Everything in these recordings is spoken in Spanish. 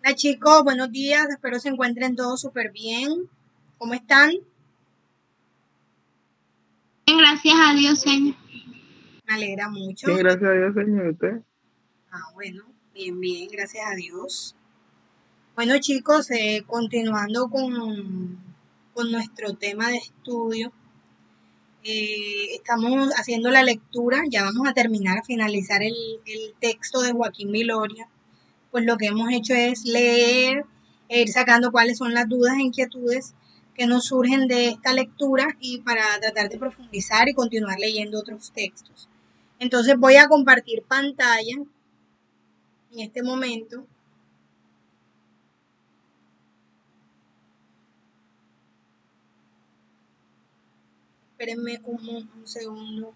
Hola chicos, buenos días, espero se encuentren todos súper bien. ¿Cómo están? Bien, gracias a Dios, señor. Me alegra mucho. Bien, gracias a Dios, señor. ¿Usted? Bueno, bien, bien, gracias a Dios. Bueno chicos, continuando con nuestro tema de estudio, estamos haciendo la lectura, ya vamos a terminar, a finalizar el texto de Joaquín Viloria. Pues lo que hemos hecho es leer e ir sacando cuáles son las dudas e inquietudes que nos surgen de esta lectura y para tratar de profundizar y continuar leyendo otros textos. Entonces voy a compartir pantalla en este momento. Espérenme un segundo.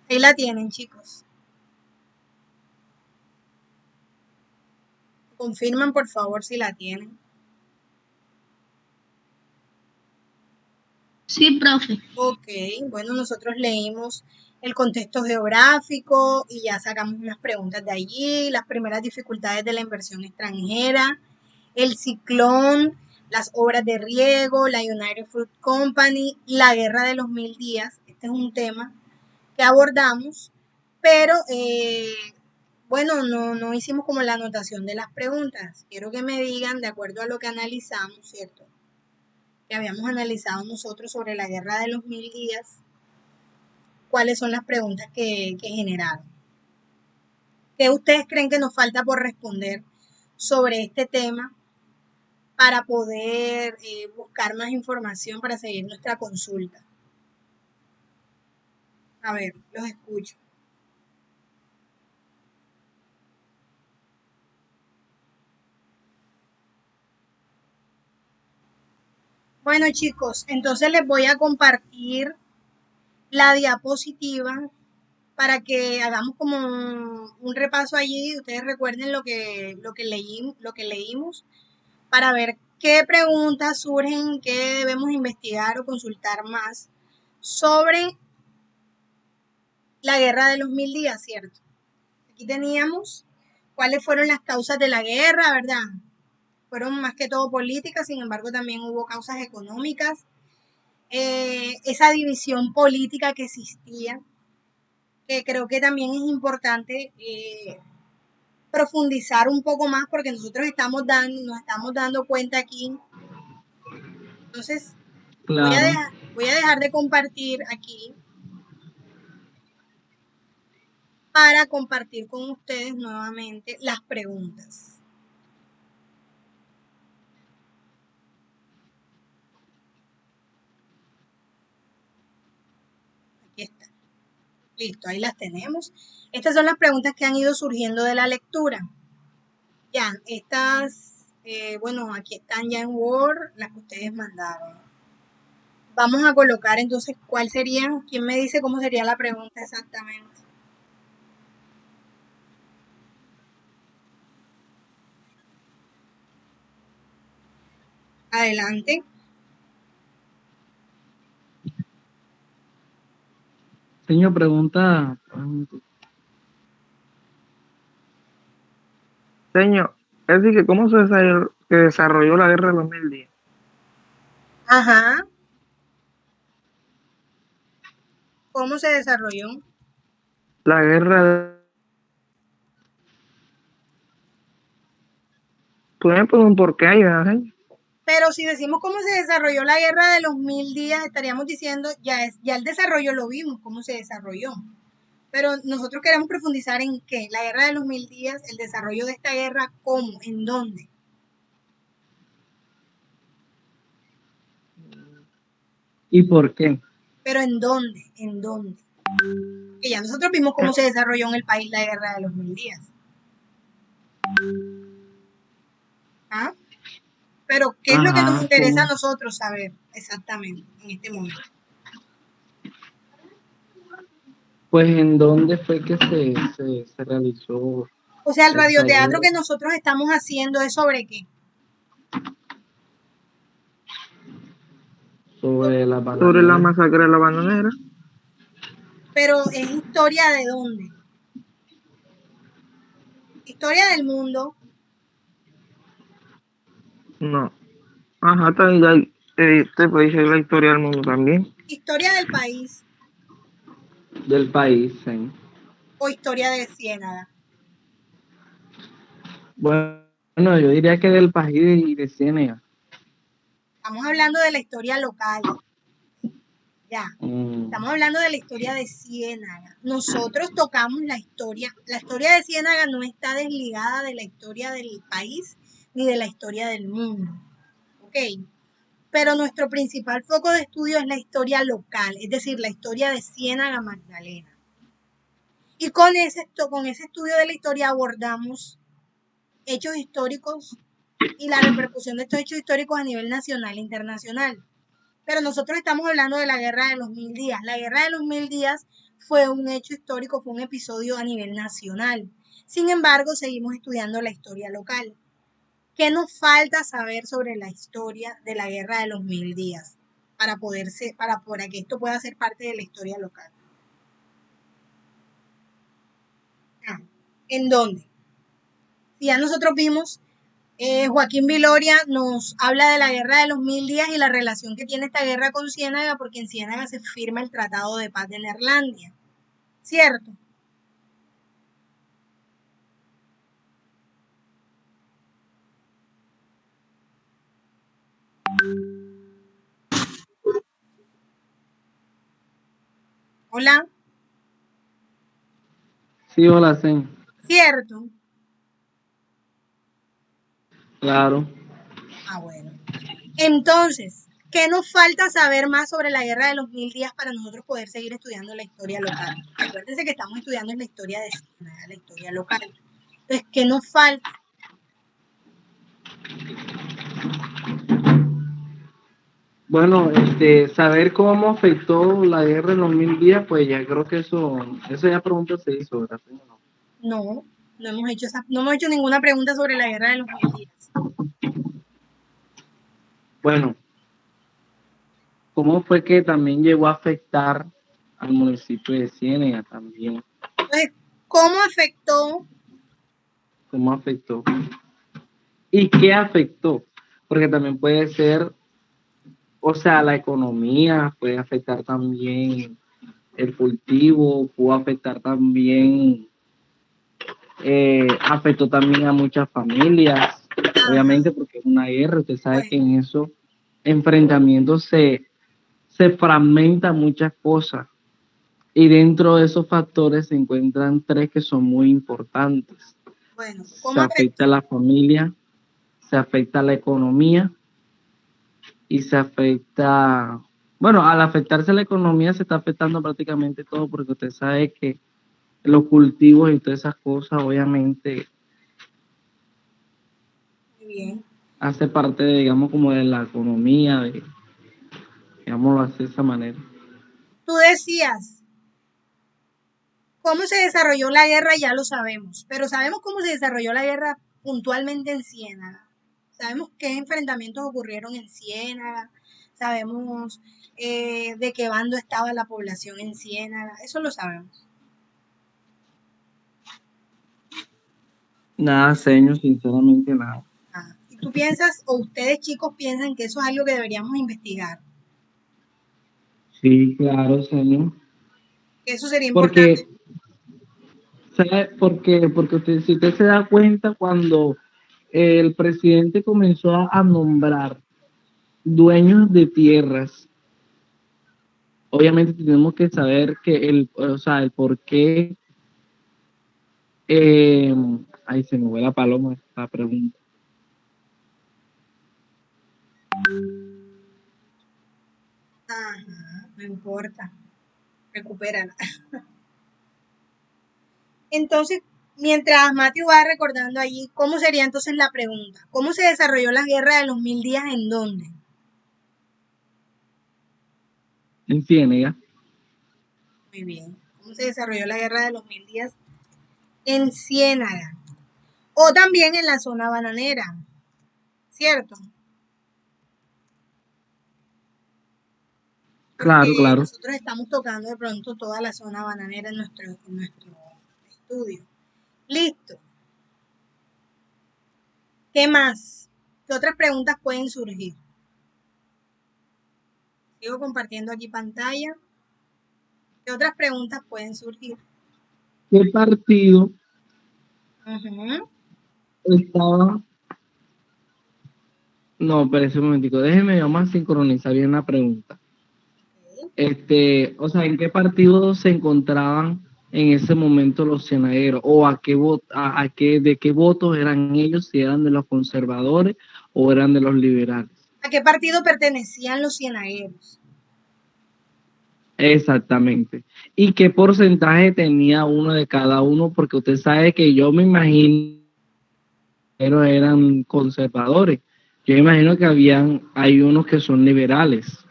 Ahí la tienen, chicos. Confirman, por favor, si la tienen. Sí, profe. Ok, bueno, nosotros leímos el contexto geográfico y ya sacamos unas preguntas de allí, las primeras dificultades de la inversión extranjera, el ciclón, las obras de riego, la United Fruit Company, la guerra de los 1000 días. Este es un tema que abordamos, pero bueno, no hicimos como la anotación de las preguntas. Quiero que me digan, de acuerdo a lo que analizamos, ¿cierto? Que habíamos analizado nosotros sobre la guerra de los 1000 días, cuáles son las preguntas que generaron. ¿Qué ustedes creen que nos falta por responder sobre este tema para poder buscar más información para seguir nuestra consulta? A ver, los escucho. Bueno chicos, entonces les voy a compartir la diapositiva para que hagamos como un repaso allí. Ustedes recuerden lo que leímos para ver qué preguntas surgen, qué debemos investigar o consultar más sobre la guerra de los 1000 días, ¿cierto? Aquí teníamos cuáles fueron las causas de la guerra, ¿verdad? Fueron más que todo políticas, sin embargo también hubo causas económicas. Esa división política que existía, que creo que también es importante profundizar un poco más porque nosotros nos estamos dando cuenta aquí. Entonces, Claro. voy a dejar de compartir aquí para compartir con ustedes nuevamente las preguntas. Aquí está. Listo, ahí las tenemos. Estas son las preguntas que han ido surgiendo de la lectura. Ya, estas, bueno, aquí están ya en Word, las que ustedes mandaron. Vamos a colocar entonces cuál sería, ¿quién me dice cómo sería la pregunta exactamente? Adelante. Señor, pregunta. Señor, es decir, que ¿cómo se desarrolló la guerra de los 1000 días? Ajá, ¿cómo se desarrolló? La guerra de... ¿Tú me preguntas por qué hay, verdad, señor? Pero si decimos cómo se desarrolló la guerra de los 1000 días, estaríamos diciendo, ya el desarrollo lo vimos, cómo se desarrolló. Pero nosotros queremos profundizar en qué, la guerra de los 1000 días, el desarrollo de esta guerra, cómo, en dónde, ¿Y por qué? pero en dónde. Que ya nosotros vimos cómo se desarrolló en el país la guerra de los 1000 días. ¿Ah? Pero, ¿qué es lo que nos Ajá, interesa a nosotros saber exactamente en este momento? pues ¿en dónde fue que se realizó O sea, el esa radioteatro guerra? que nosotros estamos haciendo es sobre qué. sobre la Sobre la bananera. masacre de la bananera. Pero es historia de dónde? Historia del mundo. No. Ajá, también te puede decir la historia del mundo también. Historia del país Del país, sí. o historia de Ciénaga. Bueno, yo diría que del país y de Ciénaga. Estamos hablando de la historia local. Ya. Mm, Estamos hablando de la historia de Ciénaga. Nosotros tocamos la historia. La historia de Ciénaga no está desligada de la historia del país ni de la historia del mundo. ¿Ok? Pero nuestro principal foco de estudio es la historia local, es decir, la historia de Ciénaga Magdalena. Y con ese estudio de la historia abordamos hechos históricos y la repercusión de estos hechos históricos a nivel nacional e internacional. Pero nosotros estamos hablando de la Guerra de los 1000 días. La Guerra de los 1000 días fue un hecho histórico, fue un episodio a nivel nacional. Sin embargo, seguimos estudiando la historia local. ¿Qué nos falta saber sobre la historia de la Guerra de los 1000 días para que esto pueda ser parte de la historia local? ¿En dónde? Si ya nosotros vimos, Joaquín Viloria nos habla de la Guerra de los 1000 días y la relación que tiene esta guerra con Ciénaga, porque en Ciénaga se firma el Tratado de Paz de Neerlandia, ¿cierto? Hola, sí, hola, sí. ¿cierto? Claro. Bueno. Entonces, ¿qué nos falta saber más sobre la Guerra de los 1000 días para nosotros poder seguir estudiando la historia local? Acuérdense que estamos estudiando la historia de Ciénaga, la historia local. Entonces, ¿qué nos falta? Bueno, saber cómo afectó la guerra en los 1000 días, pues ya creo que eso ya pregunta se hizo, ¿verdad? No, no hemos hecho ninguna pregunta sobre la Guerra de los 1000 días. Bueno, ¿cómo fue que también llegó a afectar al municipio de Ciénaga también? Entonces, ¿cómo afectó? ¿Cómo afectó? ¿Y qué afectó? Porque también puede ser, o sea, la economía, puede afectar también el cultivo, pudo afectar también, afectó también a muchas familias, obviamente porque es una guerra, usted sabe que Bueno, en esos enfrentamientos se fragmentan muchas cosas y dentro de esos factores se encuentran tres que son muy importantes. bueno, Se ¿cómo afecta a afectó? la familia, se afecta a la economía y se afecta, bueno, al afectarse la economía se está afectando prácticamente todo porque usted sabe que los cultivos y todas esas cosas obviamente Muy bien. hace parte de, digamos, como de la economía, digámoslo así de esa manera. Tú decías, ¿cómo se desarrolló la guerra? Ya lo sabemos, pero sabemos cómo se desarrolló la guerra puntualmente en Ciénaga. Sabemos qué enfrentamientos ocurrieron en Ciénaga, sabemos de qué bando estaba la población en Ciénaga, eso lo sabemos. Nada, señor, sinceramente nada. ¿Y tú piensas, o ustedes chicos piensan que eso es algo que deberíamos investigar? Sí, claro, señor. Que eso sería Porque, importante. ¿sabe? Porque usted, si usted se da cuenta, cuando el presidente comenzó a nombrar dueños de tierras, obviamente tenemos que saber o sea, el por qué, eh, ay, se me fue la paloma, la pregunta. Ajá, no importa, recupérala. Entonces, mientras Matthew va recordando allí, ¿cómo sería entonces la pregunta? ¿Cómo se desarrolló la guerra de los 1000 días en dónde? En Ciénaga. Muy bien. ¿Cómo se desarrolló la guerra de los 1000 días? En Ciénaga. O también en la zona bananera, ¿cierto? Claro, porque claro. nosotros estamos tocando de pronto toda la zona bananera en nuestro estudio. Listo. ¿Qué más? ¿Qué otras preguntas pueden surgir? Sigo compartiendo aquí pantalla. ¿Qué otras preguntas pueden surgir? ¿Qué partido Ujú. estaba? No, espérese un momentico, déjeme vamos a sincronizar bien la pregunta. O sea, ¿en qué partido se encontraban en ese momento los cienagueros? ¿O de qué votos eran ellos? ¿Si eran de los conservadores o eran de los liberales? ¿A qué partido pertenecían los cienagueros? Exactamente. ¿Y qué porcentaje tenía uno de cada uno? Porque usted sabe que yo me imagino que eran conservadores. Yo imagino que hay unos que son liberales,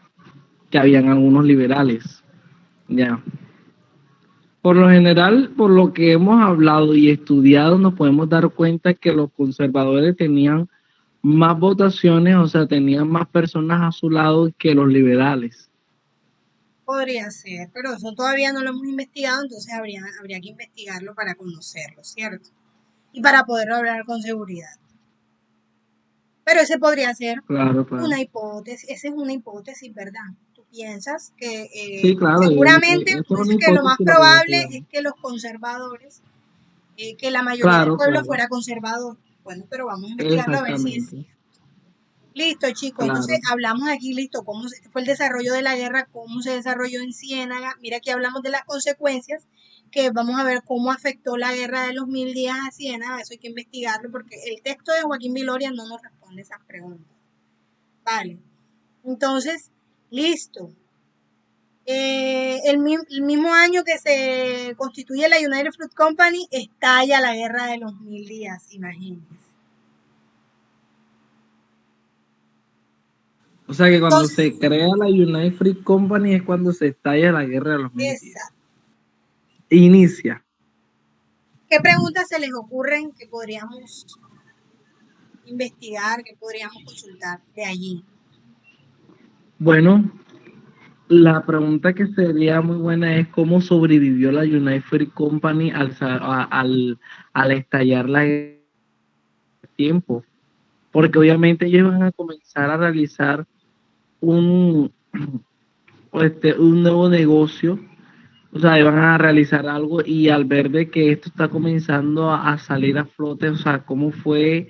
que habían algunos liberales. Ya. Por lo general, por lo que hemos hablado y estudiado, nos podemos dar cuenta que los conservadores tenían más votaciones, o sea, tenían más personas a su lado que los liberales. Podría ser, pero eso todavía no lo hemos investigado, entonces habría que investigarlo para conocerlo, ¿cierto? Y para poderlo hablar con seguridad. Pero ese podría ser Claro, claro. una hipótesis, esa es una hipótesis, ¿verdad? Tú piensas que Sí, claro, seguramente, esto tú es una dices que lo más hipótesis lo que yo estoy probable es dando. que los conservadores, que la mayoría del Claro, pueblo claro, fuera conservador. Bueno, pero vamos a investigarlo a ver si es exactamente, cierto. Listo, chicos. Entonces claro. hablamos aquí, listo, fue el desarrollo de la guerra, cómo se desarrolló en Ciénaga. Mira, aquí hablamos de las consecuencias, que vamos a ver cómo afectó la guerra de los 1000 días a Ciénaga. Eso hay que investigarlo porque el texto de Joaquín Viloria no nos responde esas preguntas. Vale. Entonces, listo. El mismo año que se constituye la United Fruit Company, estalla la guerra de los 1000 días, imagínense. O sea que cuando Entonces, se crea la United Fruit Company es cuando se estalla la guerra de los 1000 días. esa. Inicia. ¿Qué preguntas se les ocurren que podríamos investigar, que podríamos consultar de allí? Bueno, la pregunta que sería muy buena es cómo sobrevivió la United Fruit Company al estallar la guerra de tiempo. Porque obviamente ellos van a comenzar a realizar un, un nuevo negocio, o sea, van a realizar algo y al ver de que esto está comenzando a salir a flote, o sea, ¿cómo fue,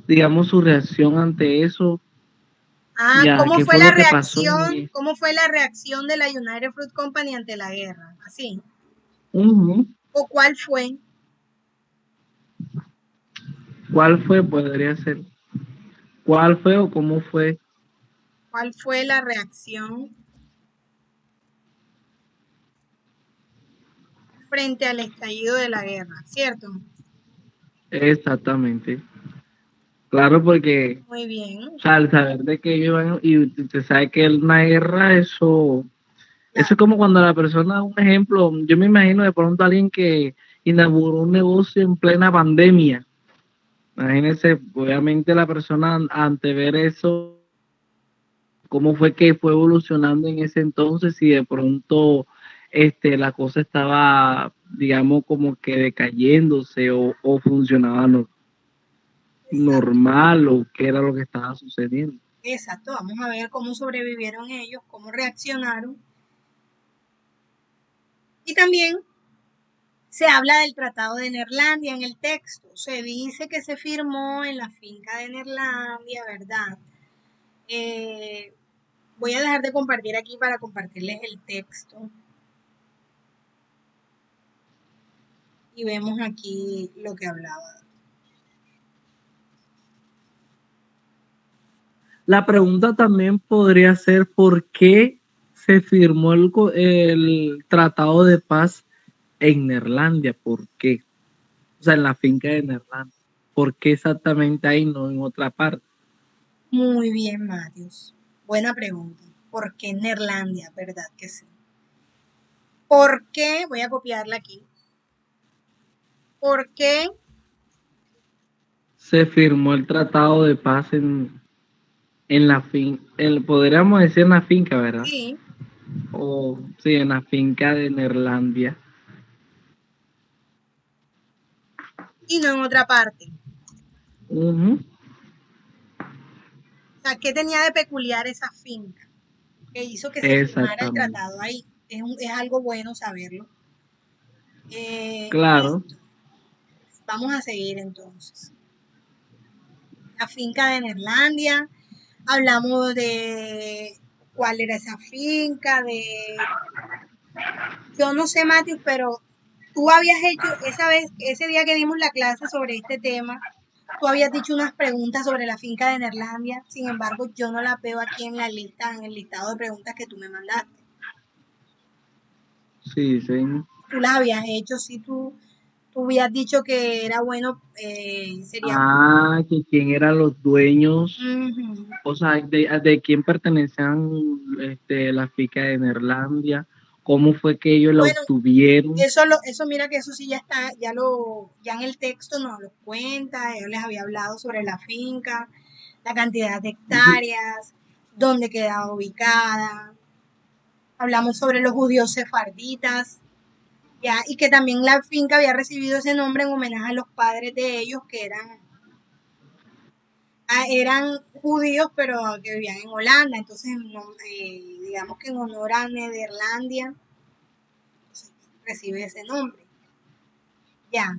digamos, su reacción ante eso? Ya, ¿qué fue lo que pasó? ¿Cómo fue la reacción de la United Fruit Company ante la guerra? Así. Ujú. ¿O cuál fue? ¿Cuál fue? Podría ser. ¿Cuál fue o cómo fue? ¿Cuál fue la reacción frente al estallido de la guerra? ¿Cierto? Exactamente. Claro, porque, Muy bien. o sea, al saber de que ellos van, y usted sabe que una guerra, eso es Claro. como cuando la persona, un ejemplo, yo me imagino de pronto alguien que inauguró un negocio en plena pandemia. Imagínese, obviamente la persona ante ver eso, cómo fue que fue evolucionando en ese entonces y de pronto la cosa estaba, digamos, como que decayéndose o funcionaba Exacto. normal o qué era lo que estaba sucediendo. Exacto. Vamos a ver cómo sobrevivieron ellos, cómo reaccionaron. Y también se habla del Tratado de Neerlandia en el texto. Se dice que se firmó en la finca de Neerlandia, ¿verdad? Eh, Voy a dejar de compartir aquí para compartirles el texto. Y vemos aquí lo que hablaba. La pregunta también podría ser por qué se firmó el Tratado de Paz en Neerlandia, ¿por qué? O sea, en la finca de Neerlandia. ¿Por qué exactamente ahí, no en otra parte? Muy bien, Marius. Buena pregunta. ¿Por qué Neerlandia? ¿Verdad que sí? ¿Por qué? Voy a copiarla aquí. ¿Por qué? Se firmó el Tratado de Paz en la podríamos decir en la finca, ¿verdad? Sí. o sí, en la finca de Neerlandia. y no en otra parte. Ujú, O sea, ¿qué tenía de peculiar esa finca que hizo que se firmara el exactamente. tratado ahí? Es algo bueno saberlo. Claro, Listo, vamos a seguir entonces. La finca de Neerlandia, hablamos de cuál era esa finca, yo no sé, Mati, pero tú habías hecho, esa vez, ese día que dimos la clase sobre este tema, tú habías dicho unas preguntas sobre la finca de Neerlandia, sin embargo, yo no las veo aquí en la lista, en el listado de preguntas que tú me mandaste. sí, sí. Tú las habías hecho, sí, tú habías dicho que era bueno, sería bueno. Ah, que quién eran los dueños, Ujú. o sea, de quién pertenecían la finca de Neerlandia, cómo fue que ellos la Bueno, obtuvieron. eso mira que eso sí ya está, ya en el texto nos lo cuenta, yo les había hablado sobre la finca, la cantidad de Di- hectáreas, dónde quedaba ubicada, hablamos sobre los judíos sefarditas, ya, y que también la finca había recibido ese nombre en homenaje a los padres de ellos que eran judíos pero que vivían en Holanda, entonces digamos que en honor a Nederlandia pues, recibe ese nombre. Ya,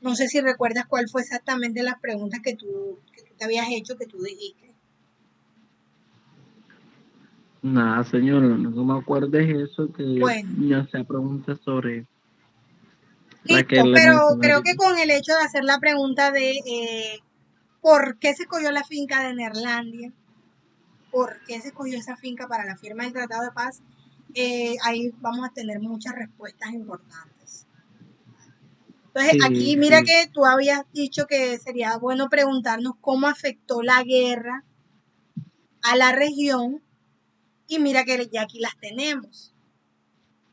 no sé si recuerdas cuál fue exactamente las preguntas que tú te habías hecho, que tú dijiste. Nada, señor, no me acuerdes eso, que yo Bueno, me hacía preguntas sobre la que listo, le pero mencioné creo ahorita. que con el hecho de hacer la pregunta de por qué se escogió la finca de Neerlandia, por qué se escogió esa finca para la firma del Tratado de Paz, ahí vamos a tener muchas respuestas importantes. Entonces, Sí, aquí mira sí. que tú habías dicho que sería bueno preguntarnos cómo afectó la guerra a la región y mira que ya aquí las tenemos.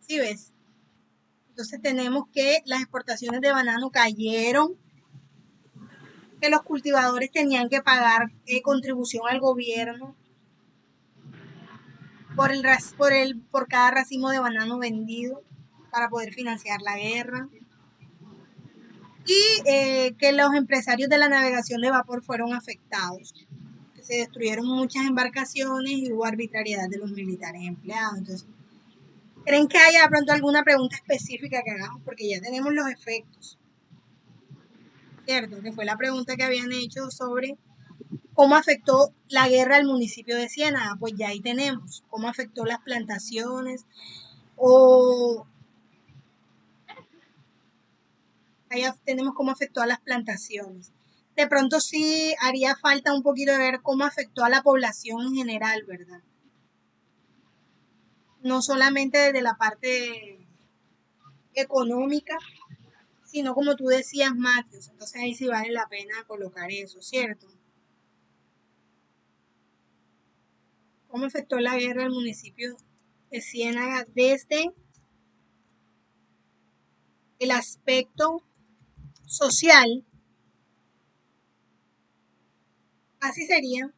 ¿Sí ves? Entonces tenemos que las exportaciones de banano cayeron, que los cultivadores tenían que pagar contribución al gobierno por cada racimo de banano vendido para poder financiar la guerra. Y que los empresarios de la navegación de vapor fueron afectados, que se destruyeron muchas embarcaciones y hubo arbitrariedad de los militares empleados. Entonces, ¿creen que haya de pronto alguna pregunta específica que hagamos? Porque ya tenemos los efectos, ¿cierto? Que fue la pregunta que habían hecho sobre cómo afectó la guerra al municipio de Ciénaga. Pues ya ahí tenemos cómo afectó las plantaciones o ahí tenemos cómo afectó a las plantaciones. De pronto sí haría falta un poquito de ver cómo afectó a la población en general, ¿verdad? No solamente desde la parte económica, sino como tú decías, Matios. Entonces ahí sí vale la pena colocar eso, ¿cierto? ¿Cómo afectó la guerra al municipio de Ciénaga desde el aspecto social? Así sería,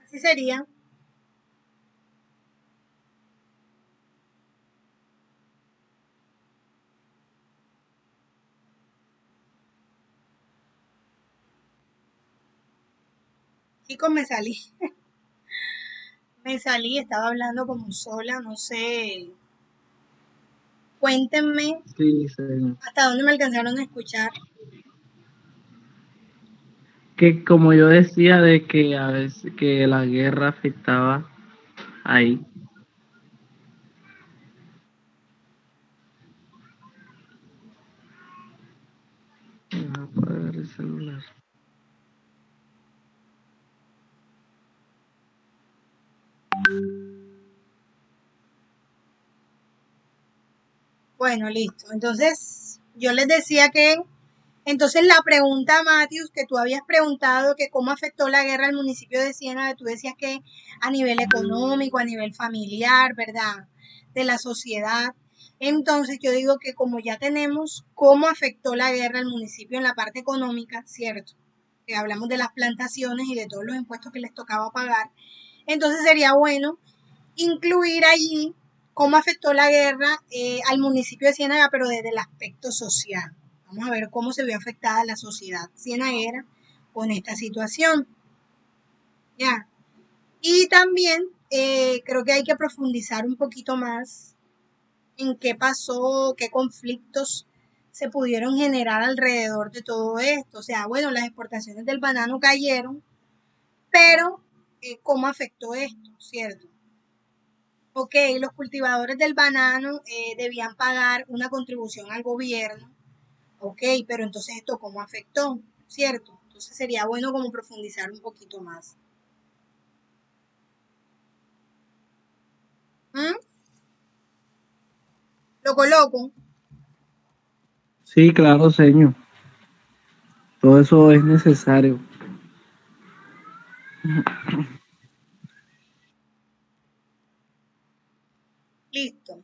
así sería. Chicos, estaba hablando como sola, no sé. Cuéntenme Sí, señor. hasta dónde me alcanzaron a escuchar. Que como yo decía de que a veces que la guerra afectaba ahí. No puedo ver el celular. Bueno, listo. Entonces, yo les decía que, entonces la pregunta, Matius, que tú habías preguntado, que cómo afectó la guerra al municipio de Siena, tú decías que a nivel económico, a nivel familiar, ¿verdad? De la sociedad. Entonces, yo digo que como ya tenemos cómo afectó la guerra al municipio en la parte económica, ¿cierto? que hablamos de las plantaciones y de todos los impuestos que les tocaba pagar. Entonces sería bueno incluir allí cómo afectó la guerra al municipio de Ciénaga, pero desde el aspecto social. Vamos a ver cómo se vio afectada la sociedad cienaguera con esta situación. Ya. Y también creo que hay que profundizar un poquito más en qué pasó, qué conflictos se pudieron generar alrededor de todo esto. O sea, bueno, las exportaciones del banano cayeron, pero ¿cómo afectó esto? ¿Cierto? Ok, los cultivadores del banano debían pagar una contribución al gobierno. Ok, pero entonces esto ¿cómo afectó? ¿Cierto? Entonces sería bueno como profundizar un poquito más. ¿Mm? Lo coloco. Sí, claro, señor. Todo eso es necesario. Listo.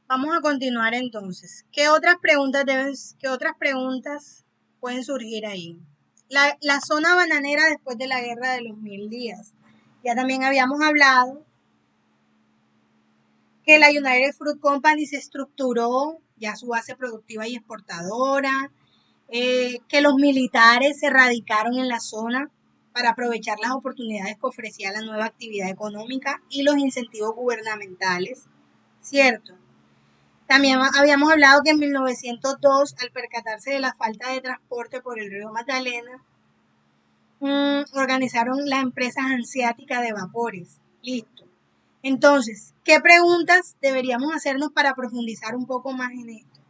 Vamos a continuar entonces. ¿Qué otras preguntas pueden surgir ahí? La zona bananera después de la guerra de los 1000 días. Ya también habíamos hablado que la United Fruit Company se estructuró ya su base productiva y exportadora, que los militares se radicaron en la zona para aprovechar las oportunidades que ofrecía la nueva actividad económica y los incentivos gubernamentales, ¿cierto? También habíamos hablado que en 1902, al percatarse de la falta de transporte por el río Magdalena, organizaron la empresa hanseática de vapores. Listo. Entonces, ¿qué preguntas deberíamos hacernos para profundizar un poco más en esto?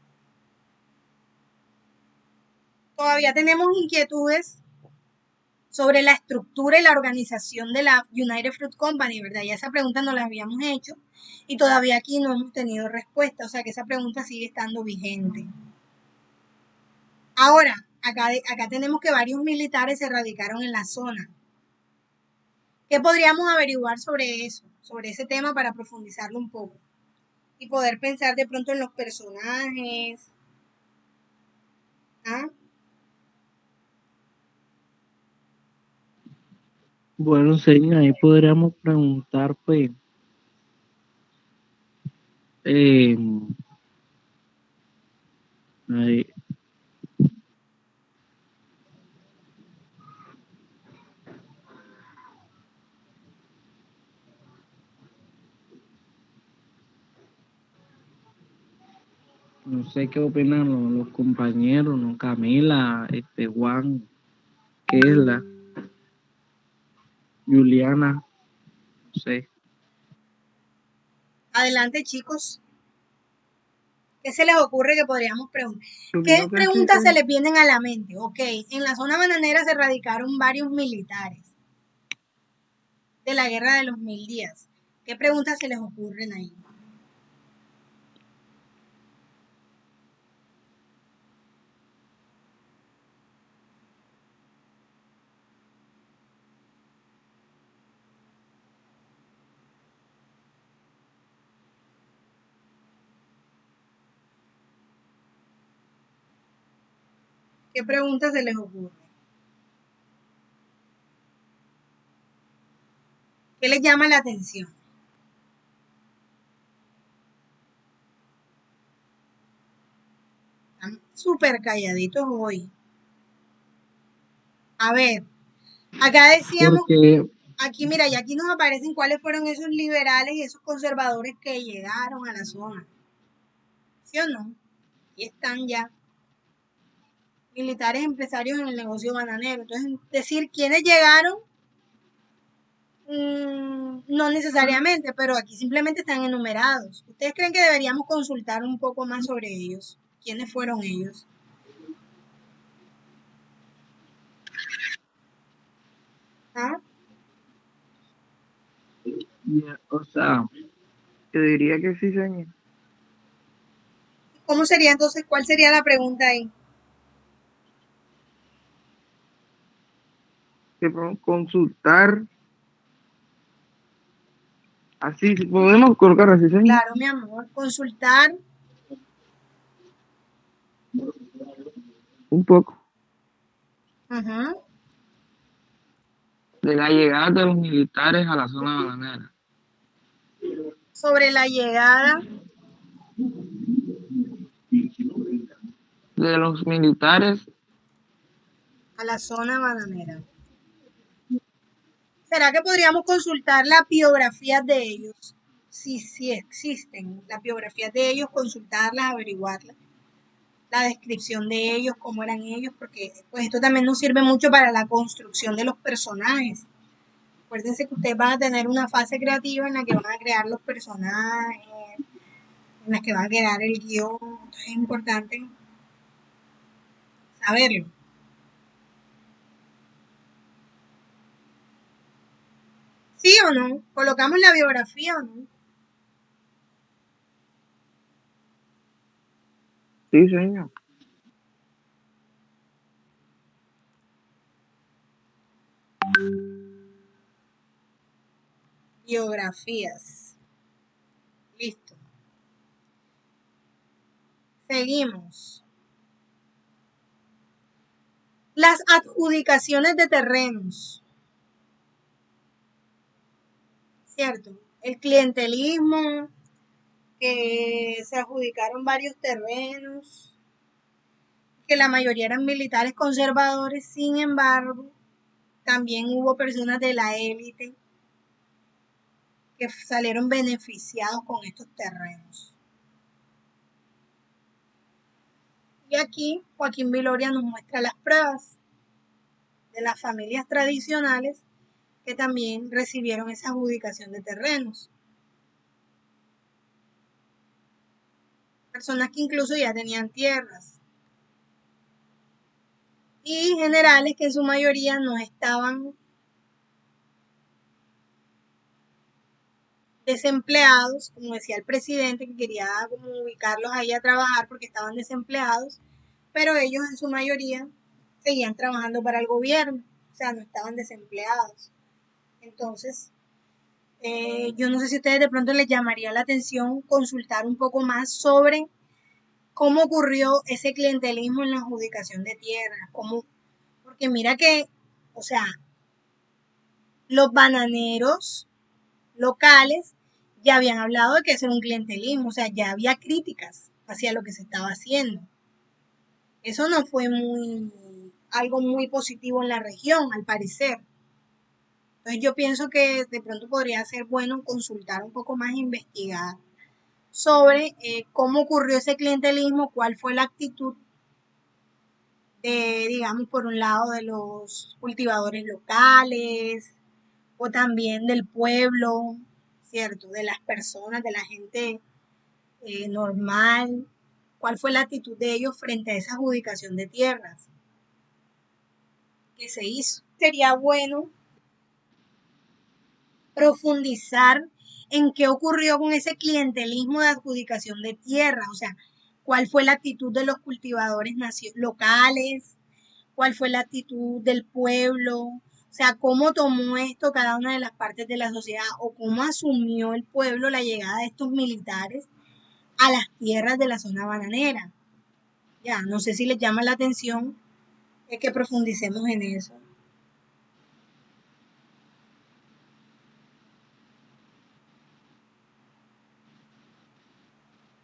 Todavía tenemos inquietudes sobre la estructura y la organización de la United Fruit Company, ¿verdad? Ya esa pregunta nos la habíamos hecho y todavía aquí no hemos tenido respuesta, o sea que esa pregunta sigue estando vigente. Ahora, acá tenemos que varios militares se radicaron en la zona. ¿Qué podríamos averiguar sobre eso, sobre ese tema para profundizarlo un poco? Y poder pensar de pronto en los personajes. ¿Ah? Bueno, señor, ahí podríamos preguntar, pues, eh, ahí, no sé qué opinan los compañeros, ¿no? Camila, Juan, Kesla, Juliana, no sé. Adelante, chicos. ¿Qué se les ocurre que podríamos preguntar? Yo ¿Qué opino que sí, preguntas se les vienen a la mente? Ok, en la zona bananera se radicaron varios militares de la guerra de los 1000 días. ¿Qué preguntas se les ocurren ahí? ¿Qué preguntas se les ocurre? ¿Qué les llama la atención? Están súper calladitos hoy. A ver, acá decíamos, Porque, aquí mira, y aquí nos aparecen cuáles fueron esos liberales y esos conservadores que llegaron a la zona. ¿Sí o no? Y están ya militares empresarios en el negocio bananero. Entonces, decir quiénes llegaron, no necesariamente, pero aquí simplemente están enumerados. ¿Ustedes creen que deberíamos consultar un poco más sobre ellos? ¿Quiénes fueron ellos? ¿Ah? o sea, yo diría que sí, señor. ¿Cómo sería entonces? ¿Cuál sería la pregunta ahí? Que podemos consultar. Así, si podemos colocar así, señor. Claro, mi amor, consultar. Un poco. Ujú. De la llegada de los militares a la zona bananera. Sobre la llegada, De los militares, a la zona bananera. ¿Será que podríamos consultar las biografías de ellos? Si existen las biografías de ellos, consultarlas, averiguarlas. La descripción de ellos, cómo eran ellos, porque pues esto también nos sirve mucho para la construcción de los personajes. Acuérdense que ustedes van a tener una fase creativa en la que van a crear los personajes, en la que va a crear el guión. Entonces es importante saberlo. ¿Sí o no? ¿Colocamos la biografía o no? sí, señor. Biografías. Listo. Seguimos. Las adjudicaciones de terrenos. ¿Cierto? El clientelismo, que se adjudicaron varios terrenos, que la mayoría eran militares conservadores, sin embargo, también hubo personas de la élite que salieron beneficiados con estos terrenos. Y aquí Joaquín Viloria nos muestra las pruebas de las familias tradicionales que también recibieron esa adjudicación de terrenos. Personas que incluso ya tenían tierras. Y generales que en su mayoría no estaban desempleados, como decía el presidente, que quería como ubicarlos ahí a trabajar porque estaban desempleados, pero ellos en su mayoría seguían trabajando para el gobierno, o sea, no estaban desempleados. Entonces, yo no sé si a ustedes de pronto les llamaría la atención consultar un poco más sobre cómo ocurrió ese clientelismo en la adjudicación de tierras, porque mira que, o sea, los bananeros locales ya habían hablado de que eso era un clientelismo, o sea, ya había críticas hacia lo que se estaba haciendo. Eso no fue algo muy positivo en la región, al parecer. Entonces yo pienso que de pronto podría ser bueno consultar un poco más, investigar sobre cómo ocurrió ese clientelismo, cuál fue la actitud de, digamos, por un lado de los cultivadores locales o también del pueblo, ¿cierto? De las personas, de la gente normal, cuál fue la actitud de ellos frente a esa adjudicación de tierras que se hizo. Sería bueno profundizar en qué ocurrió con ese clientelismo de adjudicación de tierras, o sea, cuál fue la actitud de los cultivadores locales, cuál fue la actitud del pueblo, o sea, cómo tomó esto cada una de las partes de la sociedad o cómo asumió el pueblo la llegada de estos militares a las tierras de la zona bananera. Ya, no sé si les llama la atención que profundicemos en eso.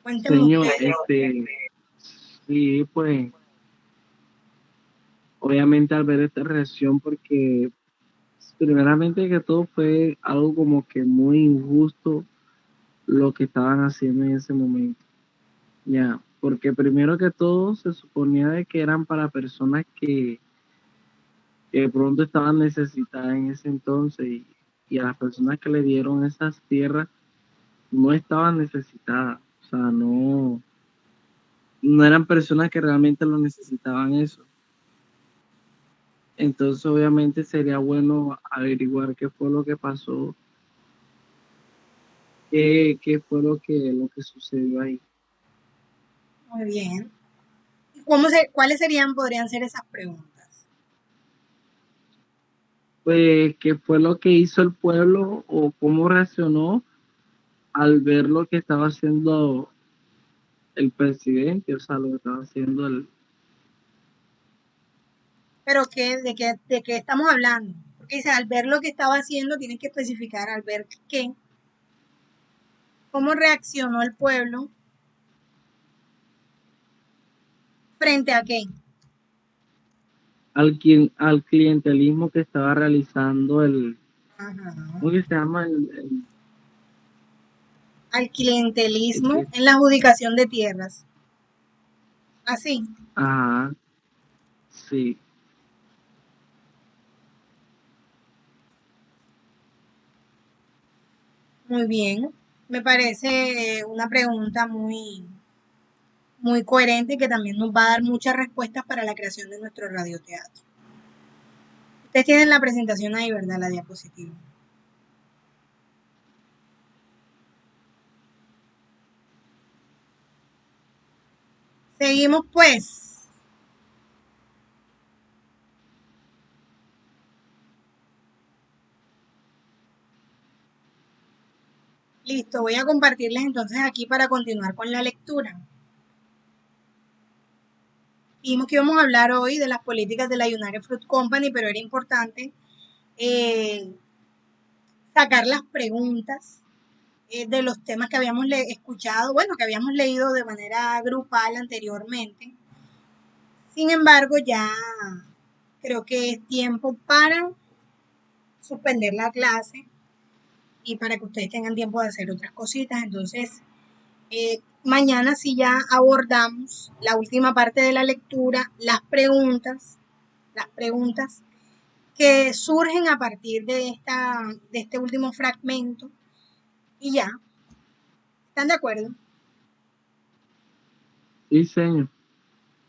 Cuéntenme Señor, ustedes. sí, pues, obviamente al ver esta reacción, porque primeramente que todo fue algo como que muy injusto lo que estaban haciendo en ese momento. Ya, porque primero que todo se suponía de que eran para personas que de pronto estaban necesitadas en ese entonces y a las personas que le dieron esas tierras no estaban necesitadas, o sea, no eran personas que realmente lo necesitaban eso. Entonces obviamente sería bueno averiguar qué fue lo que pasó, qué fue lo que sucedió ahí. Muy bien. ¿Cuáles podrían ser esas preguntas? Pues qué fue lo que hizo el pueblo o cómo reaccionó al ver lo que estaba haciendo el presidente, o sea, lo que estaba haciendo Pero ¿de qué estamos hablando? Porque dice, al ver lo que estaba haciendo, tienes que especificar al ver qué, cómo reaccionó el pueblo frente a qué. Al clientelismo que estaba realizando Ajá. ¿cómo que se llama? Al El clientelismo que, en la adjudicación de tierras. Así. ajá, sí. Muy bien. Me parece una pregunta muy coherente y que también nos va a dar muchas respuestas para la creación de nuestro radioteatro. Ustedes tienen la presentación ahí, ¿verdad? La diapositiva. Seguimos pues. Listo, voy a compartirles entonces aquí para continuar con la lectura. Dijimos que íbamos a hablar hoy de las políticas de la United Fruit Company, pero era importante sacar las preguntas de los temas que habíamos escuchado, bueno, que habíamos leído de manera grupal anteriormente. Sin embargo, ya creo que es tiempo para suspender la clase y para que ustedes tengan tiempo de hacer otras cositas. Entonces, mañana sí ya abordamos la última parte de la lectura, las preguntas que surgen a partir de este último fragmento y ya. ¿Están de acuerdo? Sí, señor,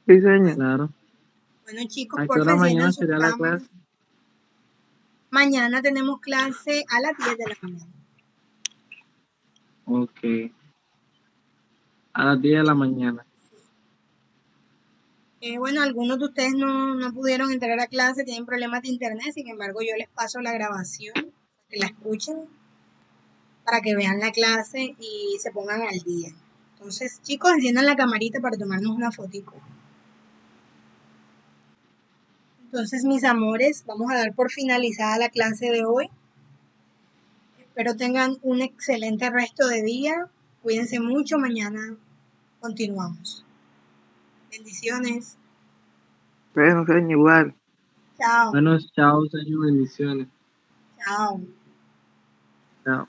Sí, señor. claro. Bueno, chicos, ¿A qué porfa, hora enciendan mañana sus sería la cámaras. clase? Mañana tenemos clase a las 10 de la mañana. Ok, a las 10 de la mañana. Bueno, algunos de ustedes no pudieron entrar a clase, tienen problemas de internet, sin embargo, yo les paso la grabación, que la escuchen, para que vean la clase y se pongan al día. Entonces, chicos, enciendan la camarita para tomarnos una fotico. Entonces, mis amores, vamos a dar por finalizada la clase de hoy. Espero tengan un excelente resto de día. Cuídense mucho. Mañana continuamos. Bendiciones. Bueno, señor, igual. Chao. Bueno, chao, señor, bendiciones. Chao. Chao.